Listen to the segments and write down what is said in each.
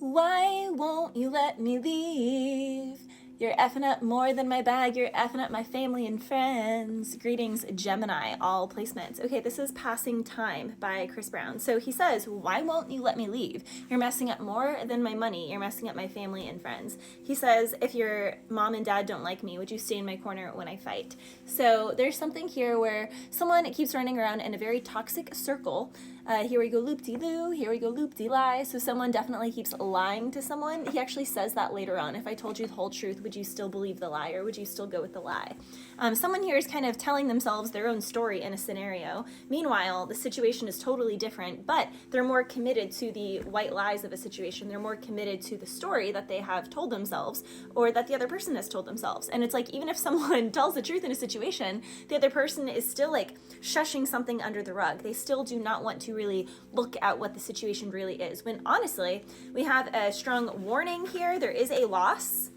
Why won't you let me leave? You're effing up more than my bag. You're effing up my family and friends. Greetings, Gemini, all placements. Okay, this is Passing Time by Chris Brown. So he says, why won't you let me leave? You're messing up more than my money. You're messing up my family and friends. He says, if your mom and dad don't like me, would you stay in my corner when I fight? So there's something here where someone keeps running around in a very toxic circle. Here we go loop-de-loo, here we go loop-de-lie. So someone definitely keeps lying to someone. He actually says that later on. If I told you the whole truth, would you still believe the lie, or would you still go with the lie? Someone here is kind of telling themselves their own story in a scenario. Meanwhile, the situation is totally different, but they're more committed to the white lies of a situation. They're more committed to the story that they have told themselves, or that the other person has told themselves. And it's like, even if someone tells the truth in a situation, the other person is still like shushing something under the rug. They still do not want to really look at what the situation really is, when honestly we have a strong warning here. There is a loss,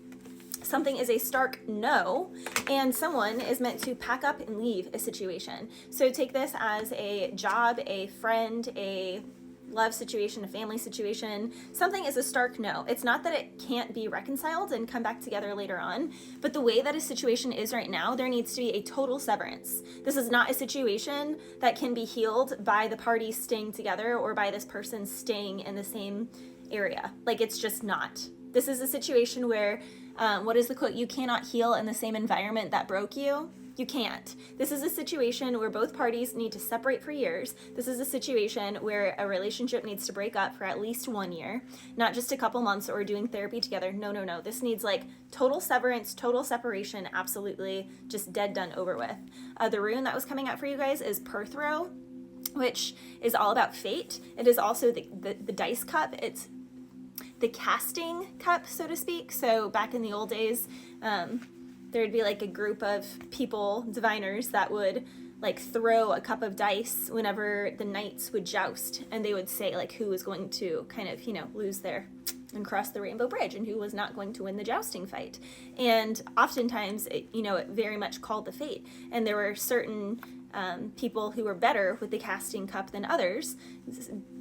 something is a stark no, and someone is meant to pack up and leave a situation. So take this as a job, a friend, a love situation, a family situation. Something is a stark no. It's not that it can't be reconciled and come back together later on, but the way that a situation is right now, there needs to be a total severance. This is not a situation that can be healed by the parties staying together or by this person staying in the same area. Like, it's just not. This is a situation where, what is the quote? You cannot heal in the same environment that broke you. You can't. This is a situation where both parties need to separate for years. This is a situation where a relationship needs to break up for at least 1 year, not just a couple months or doing therapy together. No, no, no. This needs like total severance, total separation, absolutely just dead, done, over with. The rune that was coming out for you guys is Perthrow, which is all about fate. It is also the dice cup. It's the casting cup, so to speak. So back in the old days, there'd be like a group of people, diviners, that would like throw a cup of dice whenever the knights would joust, and they would say like who was going to kind of, lose there and cross the rainbow bridge, and who was not going to win the jousting fight. And oftentimes it very much called the fate, and there were certain people who were better with the casting cup than others,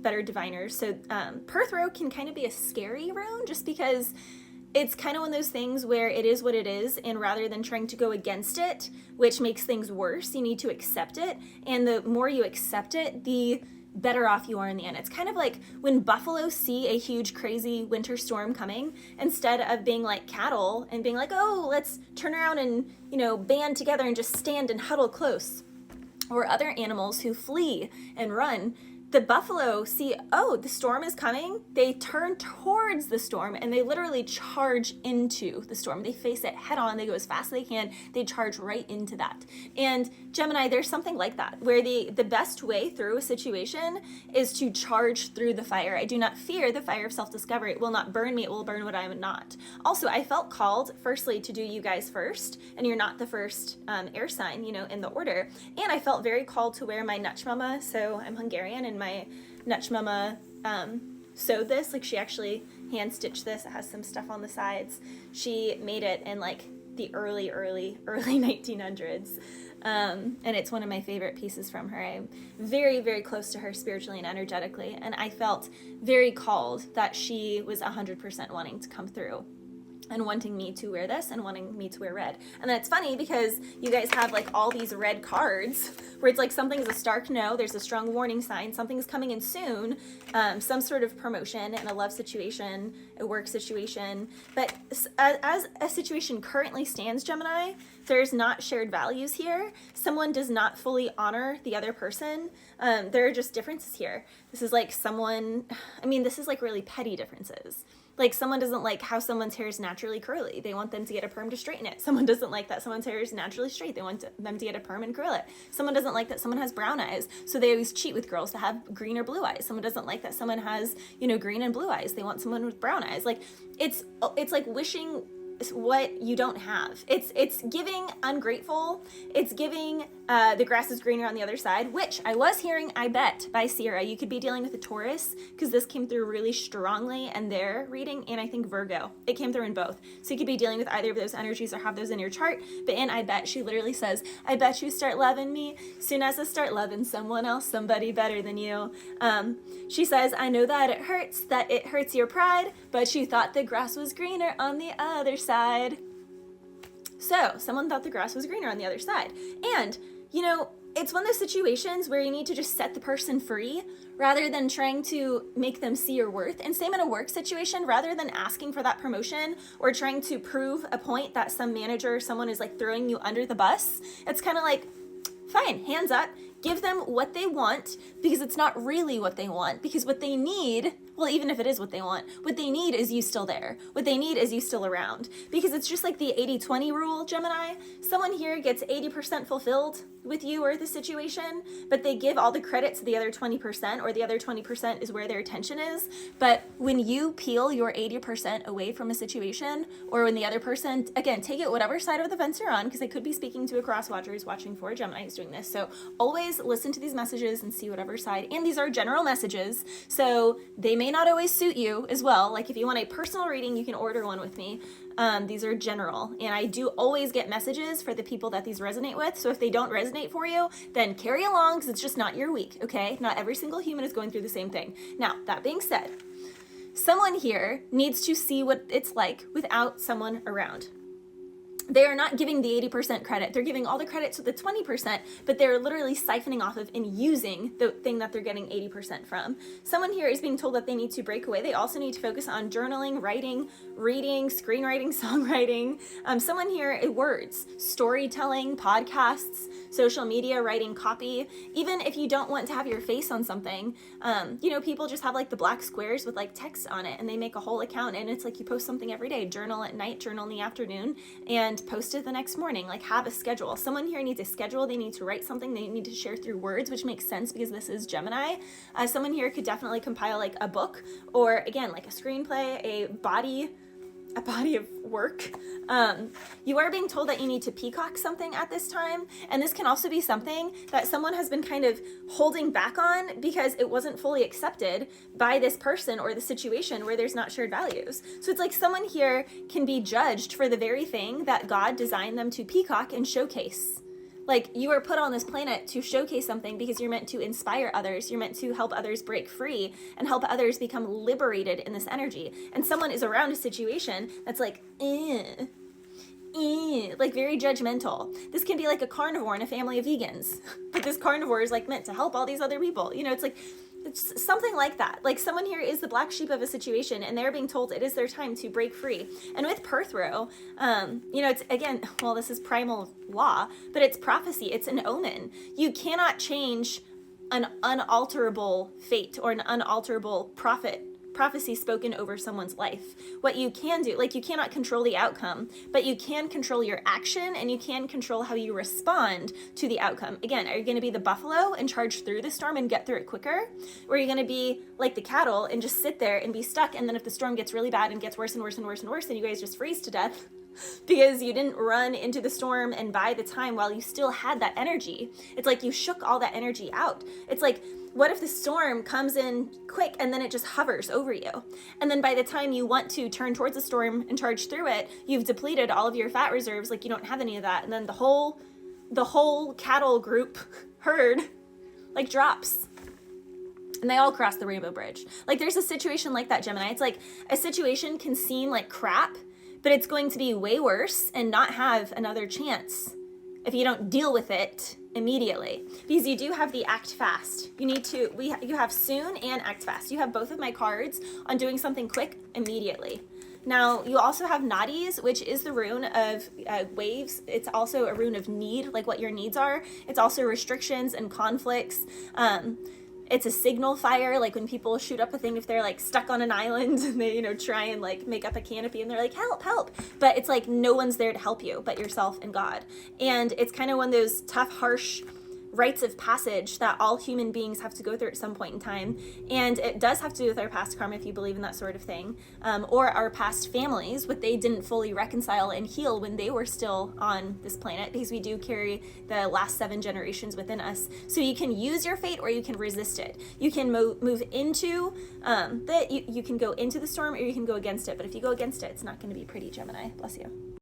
better diviners. So Perthrow can kind of be a scary rune, just because it's kind of one of those things where it is what it is, and rather than trying to go against it, which makes things worse, you need to accept it. And the more you accept it, the better off you are in the end. It's kind of like when buffalo see a huge, crazy winter storm coming, instead of being like cattle and being like, oh, let's turn around and, band together and just stand and huddle close. Or other animals who flee and run. The buffalo see, oh, the storm is coming. They turn towards the storm and they literally charge into the storm. They face it head on. They go as fast as they can. They charge right into that. And Gemini, there's something like that, where the best way through a situation is to charge through the fire. I do not fear the fire of self-discovery. It will not burn me. It will burn what I am not. Also, I felt called, firstly, to do you guys first, and you're not the first air sign, in the order. And I felt very called to wear my Nutchmama. So I'm Hungarian, and my Nutchmama sewed this. Like, she actually hand stitched this. It has some stuff on the sides. She made it in like the early 1900s. And it's one of my favorite pieces from her. I'm very, very close to her spiritually and energetically. And I felt very called that she was 100% wanting to come through and wanting me to wear this and wanting me to wear red. And then it's funny because you guys have like all these red cards where it's like something's a stark no, there's a strong warning sign, something's coming in soon, some sort of promotion in a love situation, a work situation. But as a situation currently stands, Gemini, there's not shared values here. Someone does not fully honor the other person. There are just differences here. This is like this is like really petty differences. Like, someone doesn't like how someone's hair is naturally curly. They want them to get a perm to straighten it. Someone doesn't like that someone's hair is naturally straight. They want them to get a perm and curl it. Someone doesn't like that someone has brown eyes, so they always cheat with girls to have green or blue eyes. Someone doesn't like that someone has, green and blue eyes. They want someone with brown eyes. Like, it's like wishing what you don't have. It's giving ungrateful. It's giving The grass is greener on the other side, which I was hearing, I bet, by Seer. You could be dealing with a Taurus, because this came through really strongly in their reading, and I think Virgo. It came through in both. So you could be dealing with either of those energies or have those in your chart. But in I bet, she literally says, I bet you start loving me soon as I start loving someone else, somebody better than you. She says, I know that it hurts your pride, but you thought the grass was greener on the other side. So someone thought the grass was greener on the other side. And you know, it's one of those situations where you need to just set the person free rather than trying to make them see your worth. And same in a work situation, rather than asking for that promotion or trying to prove a point that some manager or someone is like throwing you under the bus, it's kind of like, fine, hands up, give them what they want, because it's not really what they want, because what they need, well, even if it is what they want, what they need is you still there. What they need is you still around, because it's just like the 80-20 rule, Gemini. Someone here gets 80% fulfilled with you or the situation, but they give all the credit to the other 20%, or the other 20% is where their attention is. But when you peel your 80% away from a situation, or when the other person, again, take it whatever side of the fence you're on, because I could be speaking to a cross watcher who's watching for a Gemini who's doing this. So always listen to these messages and see whatever side, and these are general messages, so they may not always suit you as well. Like if you want a personal reading, you can order one with me. These are general, and I do always get messages for the people that these resonate with. So if they don't resonate for you, then carry along, because it's just not your week, okay? Not every single human is going through the same thing. Now, that being said, someone here needs to see what it's like without someone around. They are not giving the 80% credit. They're giving all the credit to the 20%, but they're literally siphoning off of and using the thing that they're getting 80% from. Someone here is being told that they need to break away. They also need to focus on journaling, writing, reading, screenwriting, songwriting. Someone here, words, storytelling, podcasts, social media, writing copy. Even if you don't want to have your face on something, you know, people just have like the black squares with like text on it, and they make a whole account, and it's like you post something every day. Journal at night, journal in the afternoon, and post it the next morning. Like, have a schedule. Someone here needs a schedule. They need to write something. They need to share through words, which makes sense because this is Gemini. Someone here could definitely compile like a book, or again, like a screenplay, a body of work. You are being told that you need to peacock something at this time, and this can also be something that someone has been kind of holding back on because it wasn't fully accepted by this person or the situation where there's not shared values. So it's like someone here can be judged for the very thing that God designed them to peacock and showcase. Like, you are put on this planet to showcase something because you're meant to inspire others. You're meant to help others break free and help others become liberated in this energy. And someone is around a situation that's like, like very judgmental. This can be like a carnivore in a family of vegans, but this carnivore is like meant to help all these other people. You know, it's like, it's something like that. Like someone here is the black sheep of a situation, and they're being told it is their time to break free. And with Perthrow, you know, it's again, well, this is primal law, but it's prophecy. It's an omen. You cannot change an unalterable fate or an unalterable prophecy spoken over someone's life. What you can do, like, you cannot control the outcome, but you can control your action, and you can control how you respond to the outcome. Again, are you going to be the buffalo and charge through the storm and get through it quicker? Or are you going to be like the cattle and just sit there and be stuck, and then if the storm gets really bad and gets worse and worse and worse and worse, then you guys just freeze to death because you didn't run into the storm and buy the time while you still had that energy? It's like you shook all that energy out. It's like, what if the storm comes in quick and then it just hovers over you? And then by the time you want to turn towards the storm and charge through it, you've depleted all of your fat reserves, like you don't have any of that. And then the whole cattle group herd like drops. And they all cross the rainbow bridge. Like, there's a situation like that, Gemini. It's like a situation can seem like crap, but it's going to be way worse and not have another chance if you don't deal with it immediately, because you do have the act fast. You have soon and act fast. You have both of my cards on doing something quick immediately. Now, you also have Nadis, which is the rune of waves. It's also a rune of need, like what your needs are. It's also restrictions and conflicts. It's a signal fire, like when people shoot up a thing, if they're like stuck on an island and they, you know, try and like make up a canopy and they're like, help, help. But it's like no one's there to help you but yourself and God. And it's kind of one of those tough, harsh rites of passage that all human beings have to go through at some point in time. And it does have to do with our past karma, if you believe in that sort of thing, or our past families, what they didn't fully reconcile and heal when they were still on this planet, because we do carry the last 7 generations within us. So you can use your fate or you can resist it. You can move into you can go into the storm or you can go against it. But if you go against it, it's not going to be pretty, Gemini. Bless you.